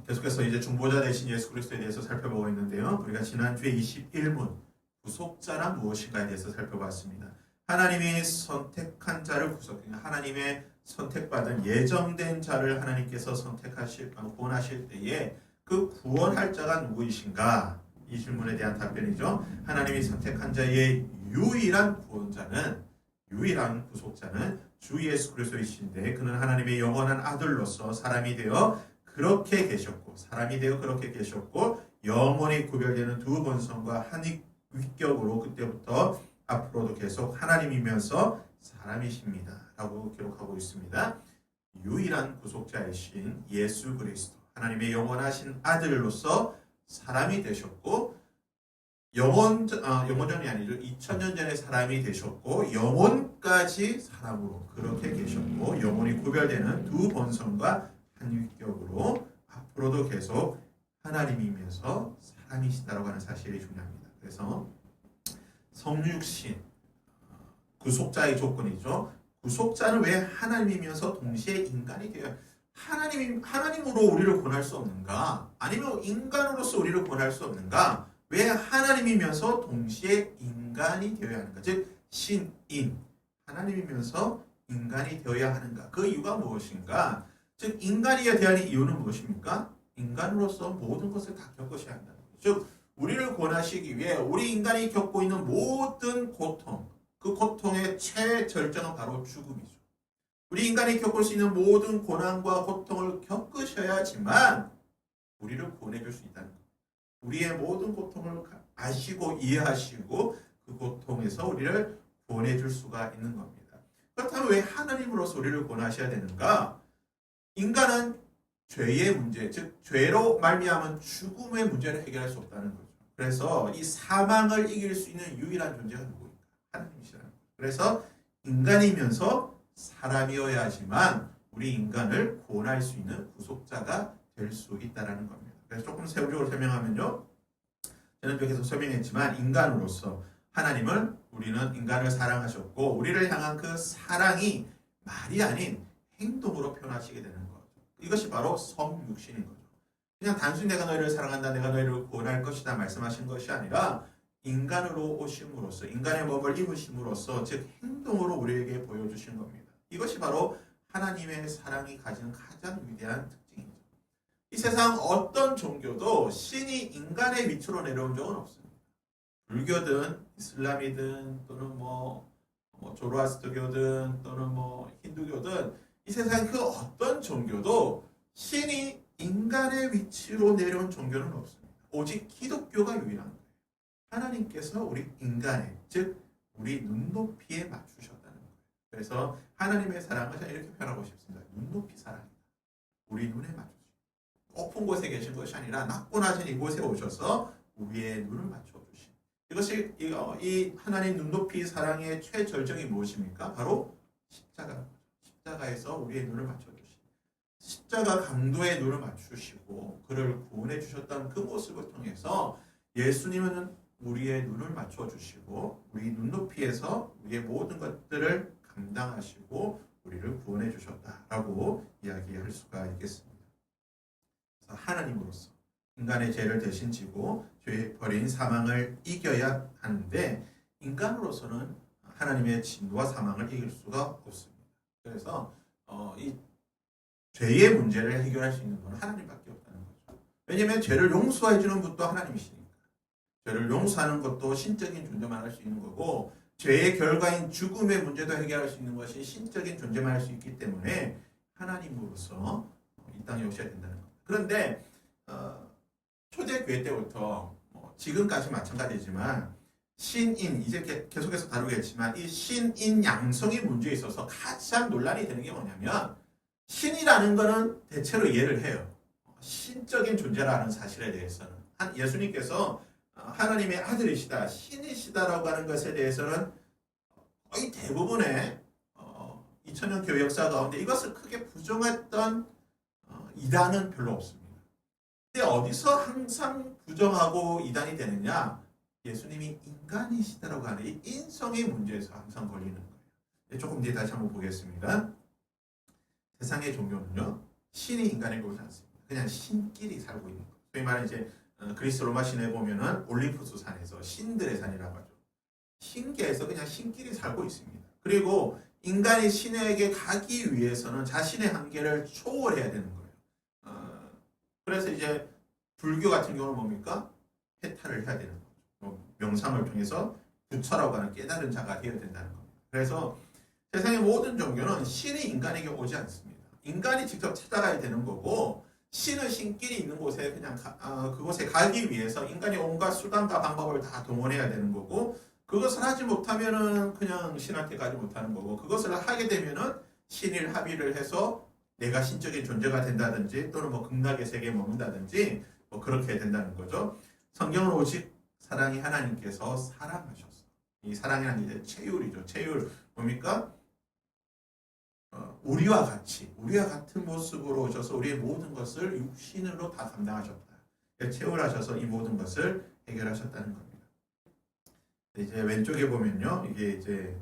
계속해서 이제 중보자 대신 예수 그리스도에 대해서 살펴보고 있는데요. 우리가 지난주에 21문 구속자란 무엇인가에 대해서 살펴봤습니다. 하나님이 선택한 자를 하나님의 선택받은 예정된 자를 하나님께서 구원하실 때에 그 구원할 자가 누구이신가? 이 질문에 대한 답변이죠. 하나님이 선택한 자의 유일한 구속자는 주 예수 그리스도이신데 그는 하나님의 영원한 아들로서 사람이 되어 그렇게 계셨고 영원히 구별되는 두 본성과 한 위격으로 그때부터 앞으로도 계속 하나님이면서 사람이십니다 라고 기록하고 있습니다. 유일한 구속자이신 예수 그리스도 하나님의 영원하신 아들로서 사람이 되셨고 영원전이 아니죠. 2000년 전에 사람이 되셨고 영원까지 사람으로 그렇게 계셨고 영원히 구별되는 두 본성과 한 위격으로 앞으로도 계속 하나님이면서 사람이시다라고 하는 사실이 중요합니다. 그래서 성육신 구속자의 조건이죠. 구속자는 왜 하나님이면서 동시에 인간이 되어야 하나님으로 우리를 구원할 수 없는가? 아니면 인간으로서 우리를 구원할 수 없는가? 왜 하나님이면서 동시에 인간이 되어야 하는가? 즉 신인 하나님이면서 인간이 되어야 하는가? 그 이유가 무엇인가? 즉 인간이어야 되는 이유는 무엇입니까? 인간으로서 모든 것을 다 겪으셔야 한다는 거죠. 즉 우리를 구원하시기 위해 우리 인간이 겪고 있는 모든 고통, 그 고통의 최절정은 바로 죽음이죠. 우리 인간이 겪을 수 있는 모든 고난과 고통을 겪으셔야지만 우리를 구원해 줄 수 있다는 것. 우리의 모든 고통을 아시고 이해하시고 그 고통에서 우리를 구원해 줄 수가 있는 겁니다. 그렇다면 왜 하나님으로서 우리를 구원하셔야 되는가? 인간은 죄의 문제, 즉 죄로 말미암은 죽음의 문제를 해결할 수 없다는 거죠. 그래서 이 사망을 이길 수 있는 유일한 존재가 누구입니까? 하나님이시라는 거죠. 그래서 인간이면서 사람이어야 하지만 우리 인간을 구원할 수 있는 구속자가 될 수 있다는 겁니다. 그래서 조금 세부적으로 설명하면요. 저는 계속 설명했지만 인간으로서 우리는 인간을 사랑하셨고 우리를 향한 그 사랑이 말이 아닌 행동으로 표현하시게 되는 거죠. 이것이 바로 성육신인 거죠. 그냥 단순히 내가 너희를 사랑한다, 내가 너희를 구원할 것이다 말씀하신 것이 아니라 인간으로 오심으로써 인간의 몸을 입으심으로써 즉 행동으로 우리에게 보여주신 겁니다. 이것이 바로 하나님의 사랑이 가지는 가장 위대한 특징이죠. 이 세상 어떤 종교도 신이 인간의 밑으로 내려온 적은 없습니다. 불교든 이슬람이든 또는 조로아스터교든 또는 힌두교든 이 세상 그 어떤 종교도 신이 인간의 위치로 내려온 종교는 없습니다. 오직 기독교가 유일한 거예요. 하나님께서 우리 인간의 즉 우리 눈높이에 맞추셨다는 거예요. 그래서 하나님의 사랑을 이렇게 표현하고 싶습니다. 눈높이 사랑이다. 우리 눈에 맞추시고 높은 곳에 계신 것이 아니라 낮고 낮은 이곳에 오셔서 우리의 눈을 맞춰주신 이것이 이 하나님 눈높이 사랑의 최절정이 무엇입니까? 바로 십자가에서 우리의 눈을 맞춰주신 십자가 강도의 눈을 맞추시고 그를 구원해 주셨다는 그 모습을 통해서 예수님은 우리의 눈을 맞춰주시고 우리 눈높이에서 우리의 모든 것들을 감당하시고 우리를 구원해 주셨다라고 이야기할 수가 있겠습니다. 그래서 하나님으로서 인간의 죄를 대신 지고 죄에 버린 사망을 이겨야 하는데 인간으로서는 하나님의 진노와 사망을 이길 수가 없습니다. 그래서 이 죄의 문제를 해결할 수 있는 건 하나님밖에 없다는 거죠. 왜냐하면 죄를 용서해 주는 분도 하나님이시니까. 죄를 용서하는 것도 신적인 존재만 할 수 있는 거고 죄의 결과인 죽음의 문제도 해결할 수 있는 것이 신적인 존재만 할 수 있기 때문에 하나님으로서 이 땅에 오셔야 된다는 겁니다. 그런데 초대교회 때부터 지금까지 마찬가지지만 신인 이제 계속해서 다루겠지만 이 신인 양성의 문제에 있어서 가장 논란이 되는 게 뭐냐면 신이라는 거는 대체로 이해를 해요. 신적인 존재라는 사실에 대해서는 예수님께서 하나님의 아들이시다, 신이시다라고 하는 것에 대해서는 거의 대부분의 2000년 교회 역사 가운데 이것을 크게 부정했던 이단은 별로 없습니다. 근데 어디서 항상 부정하고 이단이 되느냐? 예수님이 인간이시다라고 하는 이 인성의 문제에서 항상 걸리는 거예요. 조금 뒤에 다시 한번 보겠습니다. 세상의 종교는요, 신이 인간에게 오지 않습니다. 그냥 신끼리 살고 있는 거예요. 소위 말하는 이제 그리스 로마 시내에 보면은 올림푸스 산에서 신들의 산이라고 하죠. 신계에서 그냥 신끼리 살고 있습니다. 그리고 인간이 신에게 가기 위해서는 자신의 한계를 초월해야 되는 거예요. 그래서 이제 불교 같은 경우는 뭡니까? 해탈을 해야 되는 거죠. 명상을 통해서 부처라고 하는 깨달은 자가 되어야 된다는 겁니다. 그래서 세상의 모든 종교는 신이 인간에게 오지 않습니다. 인간이 직접 찾아가야 되는 거고, 신은 신끼리 있는 곳에 그냥 그곳에 가기 위해서 인간이 온갖 수단과 방법을 다 동원해야 되는 거고, 그것을 하지 못하면은 그냥 신한테 가지 못하는 거고, 그것을 하게 되면은 신일 합의를 해서 내가 신적인 존재가 된다든지 또는 뭐 극락의 세계에 머문다든지 뭐 그렇게 된다는 거죠. 성경은 오직 사랑이 하나님께서 사랑하셨어. 이 사랑이라는 게 체율이죠. 체율 뭡니까? 우리와 같은 모습으로 오셔서 우리의 모든 것을 육신으로 다 감당하셨다. 체울하셔서 이 모든 것을 해결하셨다는 겁니다. 이제 왼쪽에 보면요, 이게 이제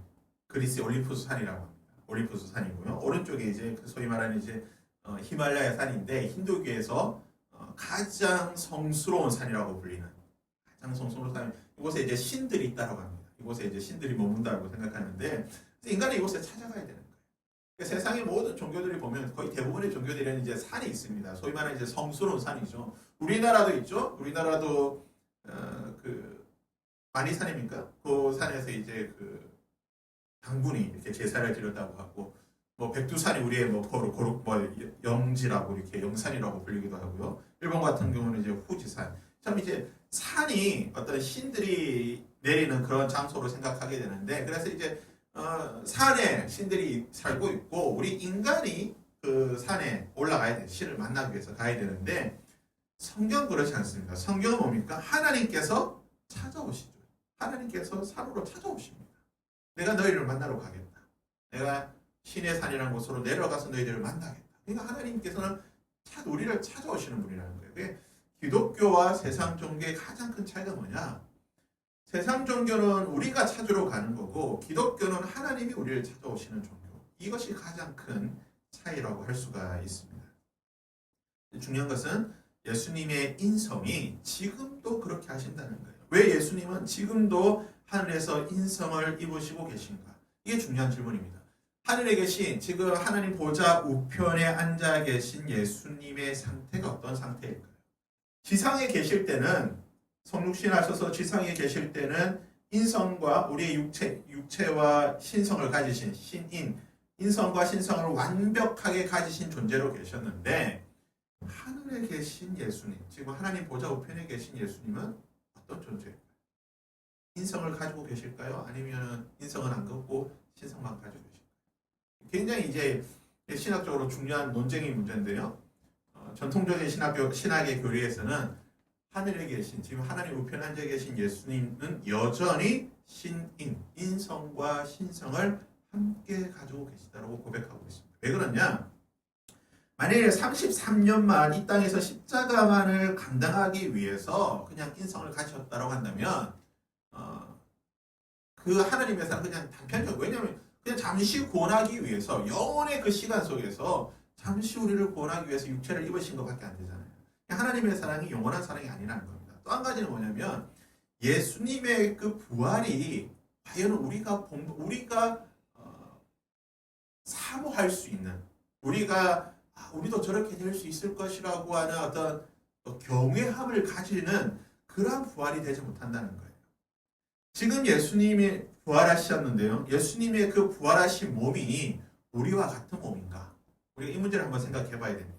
그리스 올림푸스 산이라고 합니다. 올림푸스 산이고요. 오른쪽에 이제 소위 말하는 이제 히말라야 산인데 힌두교에서 가장 성스러운 산이라고 불리는 가장 성스러운 산. 이곳에 이제 신들이 있다고 합니다. 이곳에 이제 신들이 머문다고 생각하는데 인간이 이곳에 찾아가야 되는 거예요. 세상의 모든 종교들이 보면 거의 대부분의 종교들에는 이제 산이 있습니다. 소위 말하는 이제 성스러운 산이죠. 우리나라도 있죠. 우리나라도 그 만이산입니까? 그 산에서 이제 그 장군이 이렇게 제사를 드렸다고 하고, 뭐 백두산이 우리의 뭐 고룩 뭐 영지라고 이렇게 영산이라고 불리기도 하고요. 일본 같은 경우는 이제 후지산. 참 이제 산이 어떤 신들이 내리는 그런 장소로 생각하게 되는데, 그래서 이제 산에 신들이 살고 있고 우리 인간이 그 산에 올라가야 돼. 신을 만나기 위해서 가야 되는데 성경은 그렇지 않습니다. 성경은 뭡니까? 하나님께서 찾아오시죠. 하나님께서 산으로 찾아오십니다. 내가 너희를 만나러 가겠다. 내가 신의 산이라는 곳으로 내려가서 너희들을 만나겠다. 그러니까 하나님께서는 우리를 찾아오시는 분이라는 거예요. 기독교와 세상 종교의 가장 큰 차이가 뭐냐? 세상 종교는 우리가 찾으러 가는 거고 기독교는 하나님이 우리를 찾아오시는 종교. 이것이 가장 큰 차이라고 할 수가 있습니다. 중요한 것은 예수님의 인성이 지금도 그렇게 하신다는 거예요. 왜 예수님은 지금도 하늘에서 인성을 입으시고 계신가? 이게 중요한 질문입니다. 하늘에 계신 지금 하나님 보좌 우편에 앉아 계신 예수님의 상태가 어떤 상태일까요? 지상에 계실 때는 성육신하셔서 지상에 계실 때는 인성과 우리의 육체와 신성을 가지신 신인, 인성과 신성을 완벽하게 가지신 존재로 계셨는데 하늘에 계신 예수님, 지금 하나님 보좌 우편에 계신 예수님은 어떤 존재일까요? 인성을 가지고 계실까요? 아니면 인성은 안 갖고 신성만 가지고 계실까요? 굉장히 이제 신학적으로 중요한 논쟁의 문제인데요. 전통적인 신학의 교리에서는 하늘에 계신 지금 하나님 우편에 앉아 계신 예수님은 여전히 신인, 인성과 신성을 함께 가지고 계시다고 고백하고 있습니다. 왜 그러냐? 만약에 33년만 이 땅에서 십자가만을 감당하기 위해서 그냥 인성을 가지셨다고 한다면 그 하나님의 사랑 그냥 단편적으로, 왜냐하면 그냥 잠시 구원하기 위해서 영원의 그 시간 속에서 잠시 우리를 구원하기 위해서 육체를 입으신 것밖에 안 되잖아요. 하나님의 사랑이 영원한 사랑이 아니라는 겁니다. 또 한 가지는 뭐냐면 예수님의 그 부활이 과연 우리가 사모할 수 있는, 우리도 저렇게 될 수 있을 것이라고 하는 어떤 경외함을 가지는 그러한 부활이 되지 못한다는 거예요. 지금 예수님이 부활하셨는데요. 예수님의 그 부활하신 몸이 우리와 같은 몸인가? 우리가 이 문제를 한번 생각해 봐야 됩니다.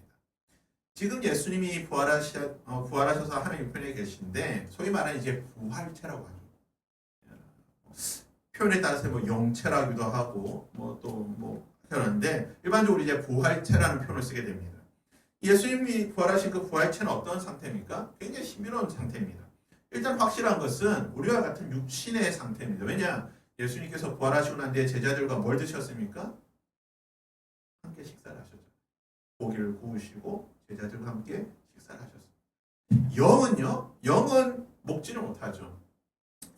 지금 예수님이 부활하셔서 하나님 우편에 계신데 소위 말하는 이제 부활체라고 하죠. 표현에 따라서 뭐 영체라기도 하고 그러는데 일반적으로 이제 부활체라는 표현을 쓰게 됩니다. 예수님이 부활하신 그 부활체는 어떤 상태입니까? 굉장히 신비로운 상태입니다. 일단 확실한 것은 우리와 같은 육신의 상태입니다. 왜냐? 예수님께서 부활하시고 난 뒤에 제자들과 뭘 드셨습니까? 함께 식사를 하셨죠. 고기를 구우시고 제자들과 함께 식사를 하셨습니다. 영은 먹지를 못하죠.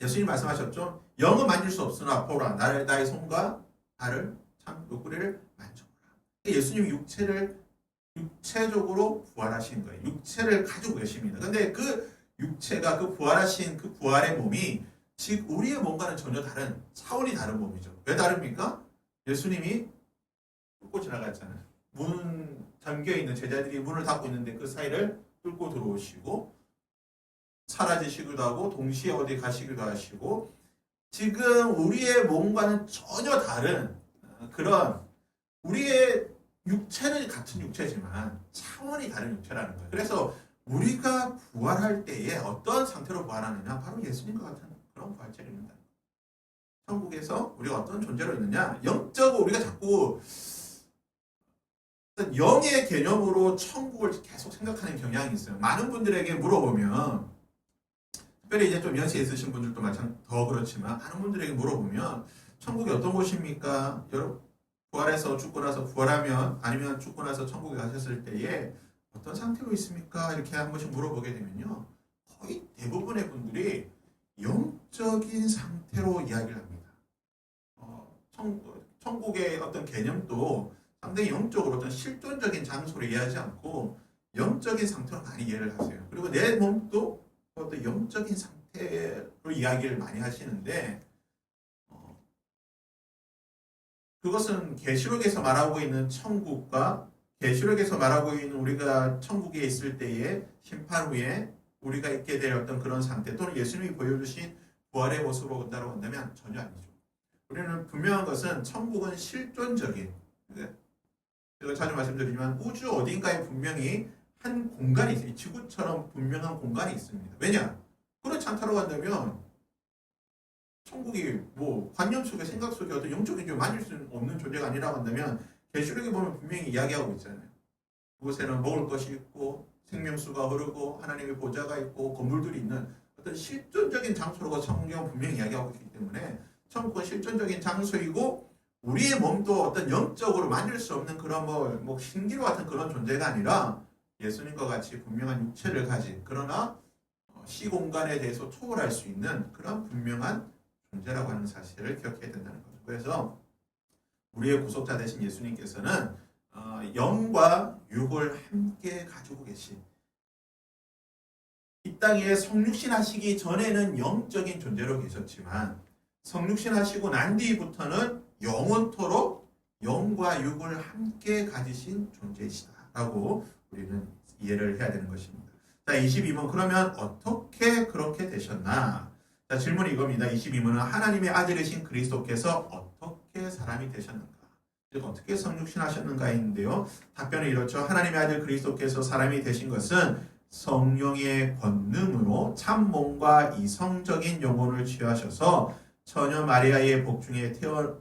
예수님 말씀하셨죠. 영은 만질 수 없으나 보라 나의 손과 발을 참 옆구리를 만져보라. 예수님이 육체를 육체적으로 부활하신 거예요. 육체를 가지고 계십니다. 근데 그 육체가 그 부활하신 그 부활의 몸이 즉 우리의 몸과는 전혀 다른 차원이 다른 몸이죠. 왜 다릅니까? 예수님이 뚫고 지나갔잖아요. 문 잠겨 있는 제자들이 문을 닫고 있는데 그 사이를 뚫고 들어오시고 사라지시기도 하고 동시에 어디 가시기도 하시고 지금 우리의 몸과는 전혀 다른 그런 우리의 육체는 같은 육체지만 차원이 다른 육체라는 거예요. 그래서 우리가 부활할 때에 어떤 상태로 부활하느냐 바로 예수님과 같은 그런 부활체입니다. 천국에서 우리가 어떤 존재로 있느냐 영적으로 우리가 자꾸 영의 개념으로 천국을 계속 생각하는 경향이 있어요. 많은 분들에게 물어보면 특별히 이제 좀 연세 있으신 분들도 더 그렇지만 많은 분들에게 물어보면 천국이 어떤 곳입니까? 여러분 부활해서 죽고 나서 부활하면 아니면 죽고 나서 천국에 가셨을 때에 어떤 상태로 있습니까? 이렇게 한 번씩 물어보게 되면요. 거의 대부분의 분들이 영적인 상태로 이야기를 합니다. 천국의 어떤 개념도 상당히 영적으로 어떤 실존적인 장소를 이해하지 않고 영적인 상태로 많이 이해를 하세요. 그리고 내 몸도 어떤 영적인 상태로 이야기를 많이 하시는데 그것은 계시록에서 말하고 있는 천국과 계시록에서 말하고 있는 우리가 천국에 있을 때의 심판 후에 우리가 있게 될 어떤 그런 상태 또는 예수님이 보여주신 부활의 모습으로 본다고 한다면 전혀 아니죠. 우리는 분명한 것은 천국은 실존적인 제가 자주 말씀드리지만 우주 어딘가에 분명히 한 공간이 있습니다. 지구처럼 분명한 공간이 있습니다. 왜냐? 그렇지 않다고 한다면 천국이 뭐 관념 속에 생각 속에 어떤 영적인 게 만질 수 없는 존재가 아니라고 한다면 계시록에 보면 분명히 이야기하고 있잖아요. 그곳에는 먹을 것이 있고 생명수가 흐르고 하나님의 보좌가 있고 건물들이 있는 어떤 실존적인 장소로 성경은 분명히 이야기하고 있기 때문에 천국은 실존적인 장소이고 우리의 몸도 어떤 영적으로 만질 수 없는 그런 뭐 신기루 같은 그런 존재가 아니라 예수님과 같이 분명한 육체를 가진 그러나 시공간에 대해서 초월할 수 있는 그런 분명한 존재라고 하는 사실을 기억해야 된다는 거죠. 그래서 우리의 구속자 되신 예수님께서는 영과 육을 함께 가지고 계신 이 땅에 성육신 하시기 전에는 영적인 존재로 계셨지만 성육신 하시고 난 뒤부터는 영원토록 영과 육을 함께 가지신 존재이시다라고 우리는 이해를 해야 되는 것입니다. 자, 22번 그러면 어떻게 그렇게 되셨나? 자, 질문이 이겁니다. 22번은 하나님의 아들이신 그리스도께서 어떻게 사람이 되셨는가? 즉 어떻게 성육신 하셨는가인데요. 답변은 이렇죠. 하나님의 아들 그리스도께서 사람이 되신 것은 성령의 권능으로 참 몸과 이성적인 영혼을 취하셔서 처녀 마리아의 복중에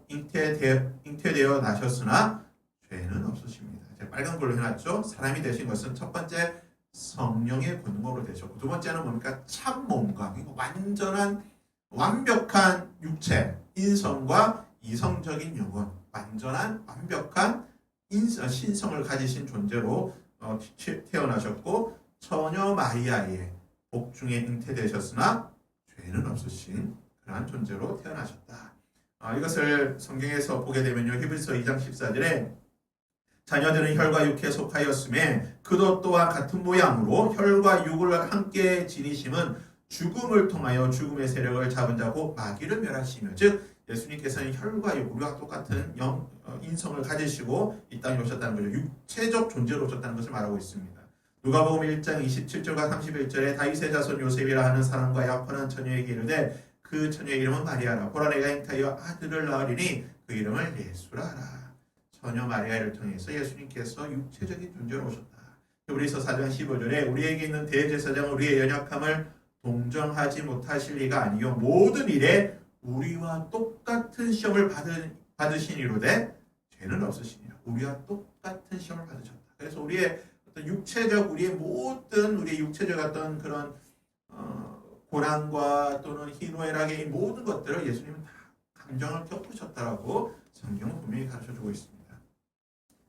잉태되어 나셨으나 죄는 없으십니다. 빨간 걸로 해놨죠. 사람이 되신 것은 첫 번째 성령의 권능으로 되셨고 두 번째는 뭡니까? 참 몸과 완전한 완벽한 육체, 인성과 이성적인 영혼, 완전한 완벽한 신성을 가지신 존재로 태어나셨고 처녀 마리아의 복중에 잉태되셨으나 죄는 없으신 그러한 존재로 태어나셨다. 이것을 성경에서 보게 되면요. 히브리서 2장 14절에 자녀들은 혈과 육에 속하였음에 그도 또한 같은 모양으로 혈과 육을 함께 지니심은 죽음을 통하여 죽음의 세력을 잡은 자고 마귀를 멸하시며 즉 예수님께서는 혈과 육 우리와 똑같은 인성을 가지시고 이 땅에 오셨다는 거죠. 육체적 존재로 오셨다는 것을 말하고 있습니다. 누가복음 1장 27절과 31절에 다윗의 자손 요셉이라 하는 사람과 약혼한 처녀에게 이르되 그 처녀의 이름은 마리아라. 보라 내가 잉태하여 아들을 낳으리니 그 이름을 예수라 하라. 처녀 마리아를 통해서 예수님께서 육체적인 존재로 오셨다. 히브리서 4장 15절에 우리에게 있는 대제사장은 우리의 연약함을 동정하지 못하실 리가 아니요 모든 일에 우리와 똑같은 시험을 받으시니로되 죄는 없으시니라. 우리와 똑같은 시험을 받으셨다. 그래서 우리의 어떤 육체적 우리의 모든 우리의 육체적 어떤 그런 고난과 또는 희노애락의 모든 것들을 예수님은 다 감정을 겪으셨다라고 성경은 분명히 가르쳐주고 있습니다.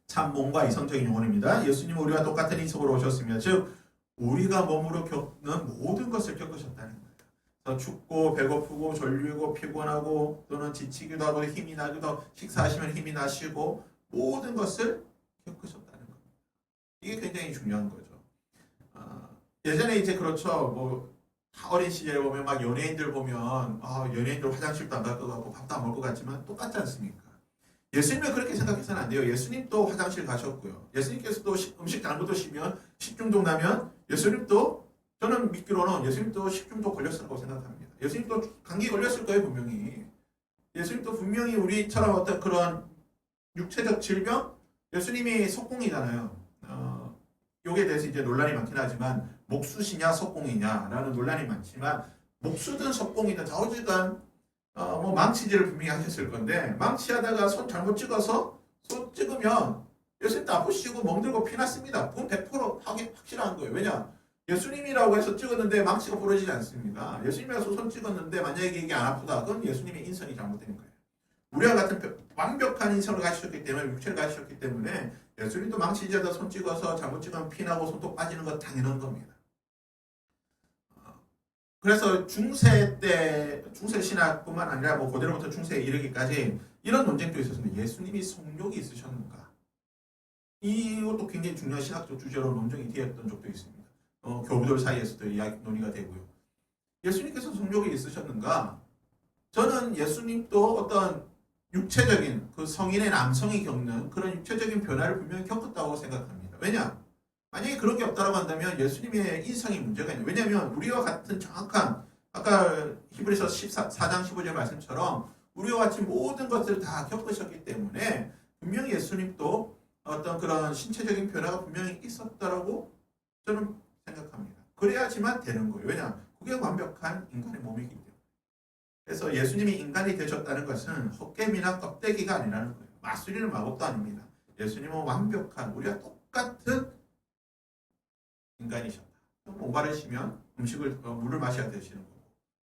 참 몸과 이성적인 영혼입니다. 예수님은 우리와 똑같은 인성으로 오셨으며 즉 우리가 몸으로 겪는 모든 것을 겪으셨다는 거예요. 춥고 배고프고 졸리고 피곤하고 또는 지치기도 하고 힘이 나기도 하고 식사하시면 힘이 나시고 모든 것을 겪으셨다는 겁니다. 굉장히 중요한 거죠. 예전에 이제 그렇죠. 뭐 어린 시절에 보면 막 연예인들 보면 연예인들 화장실도 안 갈 것 같고 밥도 안 먹을 것 같지만 똑같지 않습니까? 예수님은 그렇게 생각해서는 안 돼요. 예수님도 화장실 가셨고요. 예수님께서도 음식 잘못 드시면 식중독 나면 예수님도 저는 믿기로는 예수님도 식중독 걸렸을 거라고 생각합니다. 예수님도 감기 걸렸을 거예요, 분명히. 예수님도 분명히 우리처럼 어떤 그런 육체적 질병, 예수님이 속공이잖아요. 요게 대해서 이제 논란이 많긴 하지만 목수시냐 석공이냐라는 논란이 많지만 목수든 석공이든 좌우지간 뭐 망치질을 분명히 하셨을 건데 망치하다가 손 잘못 찍어서 손 찍으면 예수님도 아프시고 멍들고 피났습니다. 그건 100% 확실한 거예요. 왜냐? 예수님이라고 해서 찍었는데 망치가 부러지지 않습니다. 예수님이라서 손 찍었는데 만약에 이게 안 아프다. 그건 예수님의 인성이 잘못된 거예요. 우리와 같은 완벽한 인성을 가지셨기 때문에 육체를 가지셨기 때문에 예수님도 망치질하다 손 찍어서 잘못 찍으면 피나고 손톱 빠지는 건 당연한 겁니다. 그래서 중세 때 중세 신학뿐만 아니라 뭐 고대로부터 중세에 이르기까지 이런 논쟁도 있었습니다. 예수님이 성욕이 있으셨는가? 이것도 굉장히 중요한 신학적 주제로 논쟁이 되었던 적도 있습니다. 교부들 사이에서도 이야기 논의가 되고요. 예수님께서 성욕이 있으셨는가? 저는 예수님도 어떤 육체적인 그 성인의 남성이 겪는 그런 육체적인 변화를 분명히 겪었다고 생각합니다. 왜냐? 만약에 그런 게 없다고 한다면 예수님의 인성이 문제가 있는. 왜냐하면 우리와 같은 정확한 아까 히브리서 4장 15절 말씀처럼 우리와 같이 모든 것들을 다 겪으셨기 때문에 분명히 예수님도 어떤 그런 신체적인 변화가 분명히 있었다라고 저는 생각합니다. 그래야지만 되는 거예요. 왜냐? 그게 완벽한 인간의 몸이기 때문에. 그래서 예수님이 인간이 되셨다는 것은 헛개미나 껍데기가 아니라는 거예요. 마술이는 마법도 아닙니다. 예수님은 완벽한 우리와 똑같은 인간이셨다. 목마르시면 물을 마셔야 되시는 거고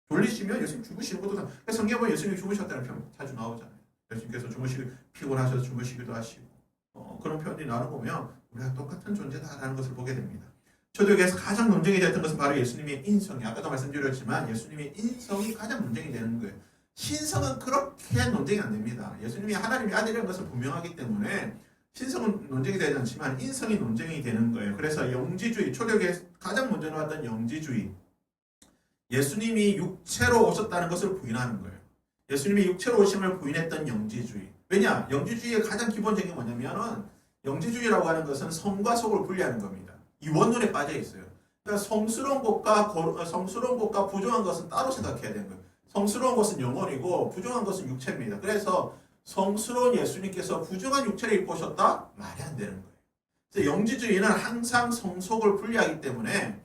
졸리시면 예수님 죽으시는 것도 다. 성경에 보면 예수님이 죽으셨다는 표현 자주 나오잖아요. 예수님께서 피곤하셔서 주무시기도 하시고 그런 표현이 나오는 거 보면 우리가 똑같은 존재다라는 것을 보게 됩니다. 초대교회에서 가장 논쟁이 됐던 것은 바로 예수님의 인성이 아까도 말씀드렸지만 예수님의 인성이 가장 논쟁이 되는 거예요. 신성은 그렇게 논쟁이 안 됩니다. 예수님이 하나님의 아들이라는 것을 분명하기 때문에 신성은 논쟁이 되지 않지만 인성이 논쟁이 되는 거예요. 그래서 영지주의, 초대교회에서 가장 먼저 나왔던 영지주의, 예수님이 육체로 오셨다는 것을 부인하는 거예요. 예수님이 육체로 오심을 부인했던 영지주의. 왜냐? 영지주의의 가장 기본적인 게 뭐냐면은 영지주의라고 하는 것은 성과 속을 분리하는 겁니다. 이 원론에 빠져 있어요. 그러니까 성스러운 것과 부정한 것은 따로 생각해야 되는 거예요. 성스러운 것은 영혼이고 부정한 것은 육체입니다. 그래서 성스러운 예수님께서 부정한 육체를 입고 오셨다? 말이 안 되는 거예요. 그래서 영지주의는 항상 성속을 분리하기 때문에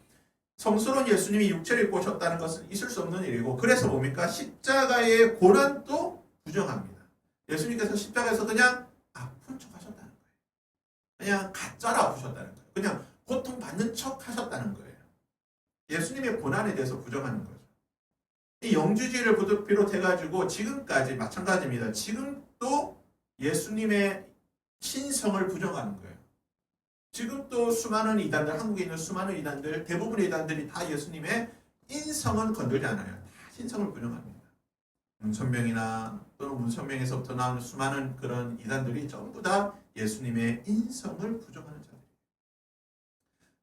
성스러운 예수님이 육체를 입고 오셨다는 것은 있을 수 없는 일이고 그래서 뭡니까? 십자가의 고난도 부정합니다. 예수님께서 십자가에서 그냥 아픈 척 하셨다는 거예요. 그냥 가짜로 아프셨다는 거예요. 그냥 고통받는 척 하셨다는 거예요. 예수님의 고난에 대해서 부정하는 거죠. 이 영지주의를 비롯해가지고 지금까지 마찬가지입니다. 지금도 예수님의 신성을 부정하는 거예요. 지금도 수많은 이단들, 한국에 있는 수많은 이단들, 대부분의 이단들이 다 예수님의 인성은 건들지 않아요. 다 신성을 부정합니다. 문선명이나 또는 문선명에서부터 나오는 수많은 그런 이단들이 전부 다 예수님의 인성을 부정하는 자들이에요.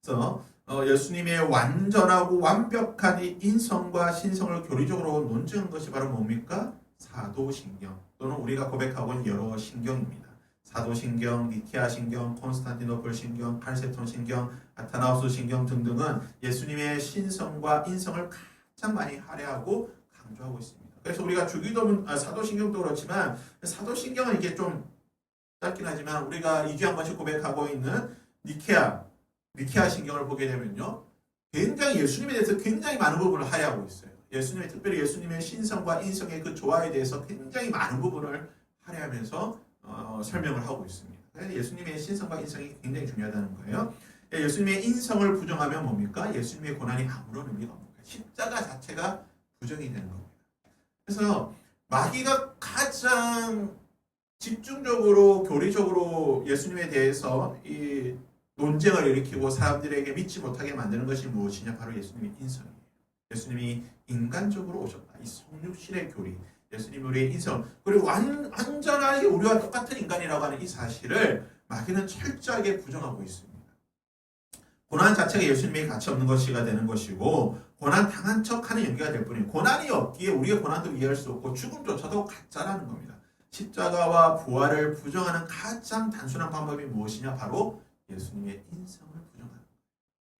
그래서 예수님의 완전하고 완벽한 이 인성과 신성을 교리적으로 논증한 것이 바로 뭡니까? 사도신경 또는 우리가 고백하고 있는 여러 신경입니다. 사도신경, 니케아 신경, 콘스탄티노플 신경, 칼세톤 신경, 아타나우스 신경 등등은 예수님의 신성과 인성을 가장 많이 할애하고 강조하고 있습니다. 그래서 우리가 주기도문, 사도신경도 그렇지만 사도신경은 이게 좀 짧긴 하지만 우리가 2주에 한 번씩 고백하고 있는 니케아 신경을 보게 되면요. 굉장히 예수님에 대해서 굉장히 많은 부분을 할애하고 있어요. 특별히 예수님의 신성과 인성의 그 조화에 대해서 굉장히 많은 부분을 할애하면서 설명을 하고 있습니다. 예수님의 신성과 인성이 굉장히 중요하다는 거예요. 예수님의 인성을 부정하면 뭡니까? 예수님의 고난이 아무런 의미가 없습니다. 십자가 자체가 부정이 되는 겁니다. 그래서 마귀가 가장 집중적으로 교리적으로 예수님에 대해서 이 논쟁을 일으키고 사람들에게 믿지 못하게 만드는 것이 무엇이냐? 바로 예수님의 인성이에요. 예수님이 인간적으로 오셨다. 이 성육신의 교리, 예수님이 우리의 인성, 그리고 완전하게 우리와 똑같은 인간이라고 하는 이 사실을 마귀는 철저하게 부정하고 있습니다. 고난 자체가 예수님에게 가치 없는 것이가 되는 것이고 고난 당한 척하는 연기가 될 뿐이에요. 고난이 없기에 우리의 고난도 이해할 수 없고 죽음조차도 가짜라는 겁니다. 십자가와 부활을 부정하는 가장 단순한 방법이 무엇이냐? 바로 예수님의 인성을 부정하는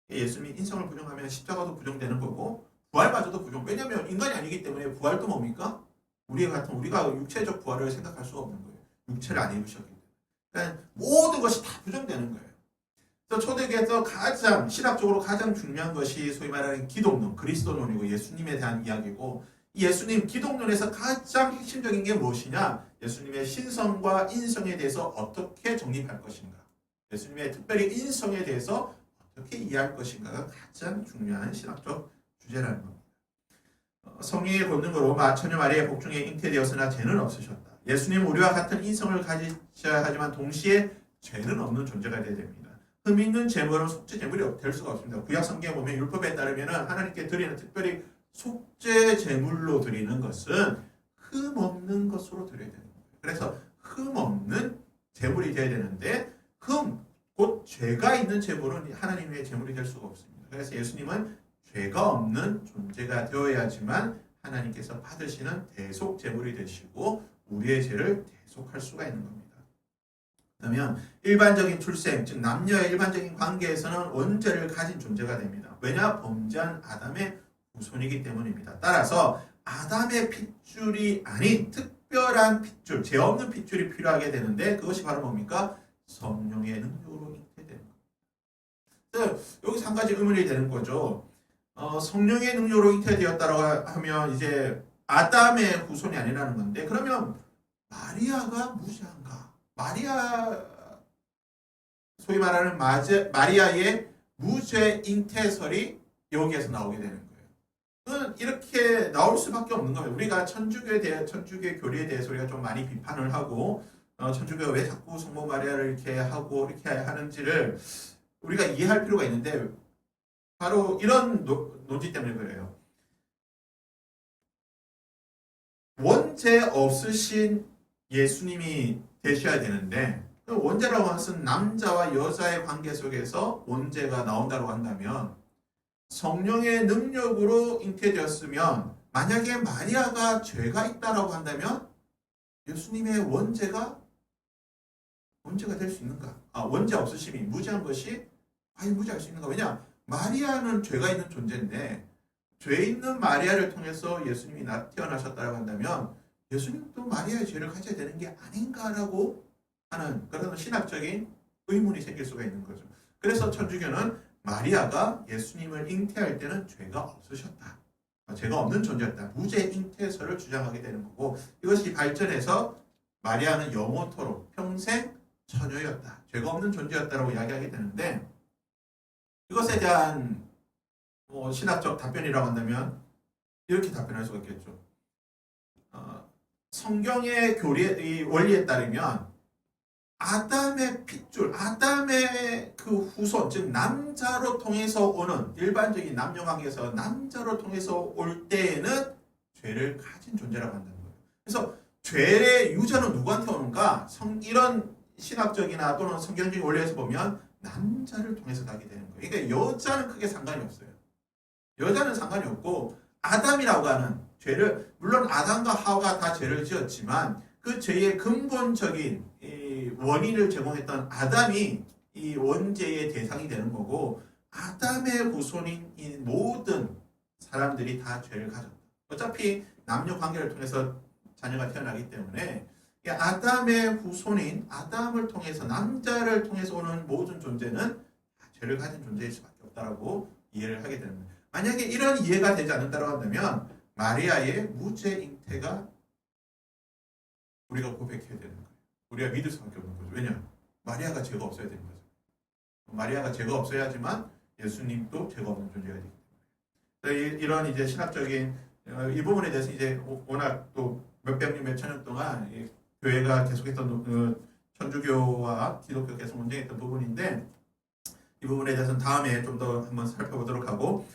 거예요. 예수님의 인성을 부정하면 십자가도 부정되는 거고 부활마저도 부정. 왜냐하면 인간이 아니기 때문에 부활도 뭡니까? 우리가 육체적 부활을 생각할 수가 없는 거예요. 육체를 안 입으셨기 때문에. 그러니까 모든 것이 다 부정되는 거예요. 그래서 초대교회에서 가장 신학적으로 가장 중요한 것이 소위 말하는 기독론, 그리스도론이고 예수님에 대한 이야기고 이 예수님 기독론에서 가장 핵심적인 게 무엇이냐? 예수님의 신성과 인성에 대해서 어떻게 정립할 것인가? 예수님의 특별히 인성에 대해서 어떻게 이해할 것인가가 가장 중요한 신학적 주제라는 겁니다. 성령의 권능으로 마처녀 마리아의 복중에 잉태되었으나 죄는 없으셨다. 예수님 우리와 같은 인성을 가지셔야 하지만 동시에 죄는 없는 존재가 되어야 됩니다. 흠 있는 제물은 속죄 제물이 될 수가 없습니다. 구약 성경에 보면 율법에 따르면 하나님께 드리는 특별히 속죄 제물로 드리는 것은 흠 없는 것으로 드려야 되는 거예요. 그래서 흠 없는 제물이 되어야 되는데 곧 죄가 있는 제물은 하나님의 제물이 될 수가 없습니다. 그래서 예수님은 죄가 없는 존재가 되어야지만 하나님께서 받으시는 대속 제물이 되시고 우리의 죄를 대속할 수가 있는 겁니다. 그러면 일반적인 출생, 즉 남녀의 일반적인 관계에서는 원죄를 가진 존재가 됩니다. 왜냐? 범죄한 아담의 후손이기 때문입니다. 따라서 아담의 핏줄이 아닌 특별한 핏줄, 죄 없는 핏줄이 필요하게 되는데 그것이 바로 뭡니까? 성령의 능력으로 잉태되는 겁니다. 여기서 한 가지 의문이 되는 거죠. 성령의 능력으로 잉태되었다고 하면 이제 아담의 후손이 아니라는 건데 그러면 마리아가 무죄한가? 소위 말하는 마리아의 무죄 잉태설이 여기에서 나오게 되는 거예요. 이렇게 나올 수밖에 없는 겁니다. 우리가 천주교 교리에 대해서 우리가 좀 많이 비판을 하고 천주교가 왜 자꾸 성모 마리아를 이렇게 하고 이렇게 하는지를 우리가 이해할 필요가 있는데 바로 이런 논지 때문에 그래요. 원죄 없으신 예수님이 되셔야 되는데 원죄라고 하는 것은 남자와 여자의 관계 속에서 원죄가 나온다고 한다면 성령의 능력으로 잉태되었으면 만약에 마리아가 죄가 있다라고 한다면 예수님의 원죄가 될 수 있는가? 원죄 없으심이 무죄한 것이 과연 무죄할 수 있는가? 왜냐? 마리아는 죄가 있는 존재인데 죄 있는 마리아를 통해서 예수님이 태어나셨다고 한다면 예수님도 마리아의 죄를 가져야 되는 게 아닌가라고 하는 그런 신학적인 의문이 생길 수가 있는 거죠. 그래서 천주교는 마리아가 예수님을 잉태할 때는 죄가 없으셨다. 죄가 없는 존재였다. 무죄 잉태설을 주장하게 되는 거고 이것이 발전해서 마리아는 영원토록 평생 처녀였다. 죄가 없는 존재였다라고 이야기하게 되는데 이것에 대한 신학적 답변이라고 한다면 이렇게 답변할 수가 있겠죠. 성경의 이 원리에 따르면 아담의 핏줄, 아담의 그 후손, 즉 남자로 통해서 오는 일반적인 남녀관계에서 남자로 통해서 올 때에는 죄를 가진 존재라고 한다는 거예요. 그래서 죄의 유전은 누구한테 오는가? 이런 신학적이나 또는 성경적인 원리에서 보면 남자를 통해서 가게 되는 거예요. 그러니까 여자는 크게 상관이 없어요. 여자는 상관이 없고 아담이라고 하는 죄를 물론 아담과 하와가 다 죄를 지었지만 그 죄의 근본적인 원인을 제공했던 아담이 이 원죄의 대상이 되는 거고 아담의 후손인 이 모든 사람들이 다 죄를 가졌다. 어차피 남녀 관계를 통해서 자녀가 태어나기 때문에 아담의 후손인 아담을 통해서 남자를 통해서 오는 모든 존재는 죄를 가진 존재일 수밖에 없다라고 이해를 하게 됩니다. 만약에 이런 이해가 되지 않는다고 한다면 마리아의 무죄 잉태가 우리가 고백해야 되는 거예요. 우리가 믿을 수밖에 없는 거죠. 왜냐? 마리아가 죄가 없어야 되는 거죠. 마리아가 죄가 없어야지만 예수님도 죄가 없는 존재가 되기 때문에. 이런 이제 신학적인 이 부분에 대해서 이제 워낙 또 몇백 년, 몇천 년 동안 교회가 계속했던 천주교와 기독교 계속 논쟁했던 부분인데 이 부분에 대해서는 다음에 좀 더 한번 살펴보도록 하고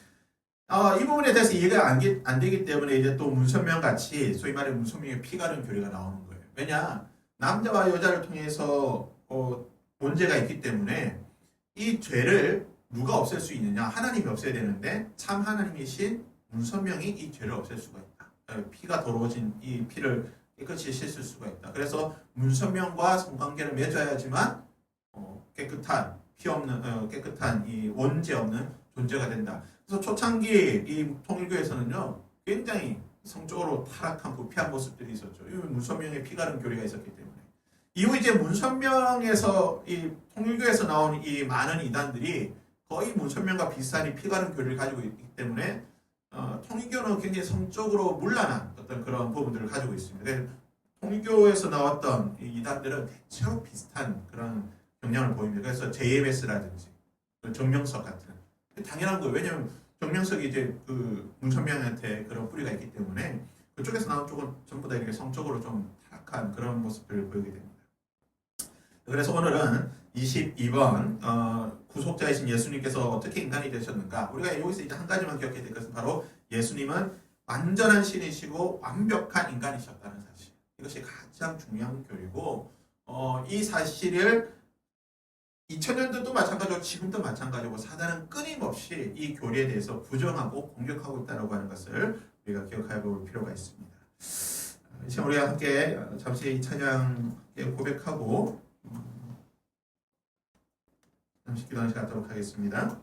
이 부분에 대해서 이해가 안 되기 때문에 이제 또 문선명 같이 소위 말해 문선명의 피가른 교리가 나오는 거예요. 왜냐? 남자와 여자를 통해서 문제가 있기 때문에 이 죄를 누가 없앨 수 있느냐? 하나님이 없애야 되는데 참 하나님이신 문선명이 이 죄를 없앨 수가 있다. 피가 더러워진 이 피를 깨끗이 씻을 수가 있다. 그래서 문선명과 성관계를 맺어야지만 깨끗한 피 없는 깨끗한 이 원죄 없는 존재가 된다. 그래서 초창기 이 통일교에서는요 굉장히 성적으로 타락한 부패한 모습들이 있었죠. 이 문선명의 피가른 교리가 있었기 때문에. 이후 이제 문선명에서 이 통일교에서 나온 이 많은 이단들이 거의 문선명과 비슷한 이 피가른 교리를 가지고 있기 때문에 통일교는 굉장히 성적으로 문란한 어떤 그런 부분들을 가지고 있습니다. 통일교에서 나왔던 이 이단들은 대체로 비슷한 그런 경향을 보입니다. 그래서 JMS라든지 정명석 같은 당연한 거예요. 왜냐하면 정명석이 이제 그 문선명한테 그런 뿌리가 있기 때문에 그쪽에서 나온 쪽은 전부 다 이렇게 성적으로 좀 타락한 그런 모습들을 보이게 됩니다. 그래서 오늘은 22번 구속자이신 예수님께서 어떻게 인간이 되셨는가. 우리가 여기서 이제 한 가지만 기억해야 될 것은 바로 예수님은 완전한 신이시고 완벽한 인간이셨다는 사실. 이것이 가장 중요한 교리고 이 사실을 2000년도도 마찬가지고 지금도 마찬가지고 사단은 끊임없이 이 교리에 대해서 부정하고 공격하고 있다고 하는 것을 우리가 기억해 볼 필요가 있습니다. 이제 우리가 함께 잠시 찬양에 고백하고 잠시 기도하는 시간 갖도록 하겠습니다.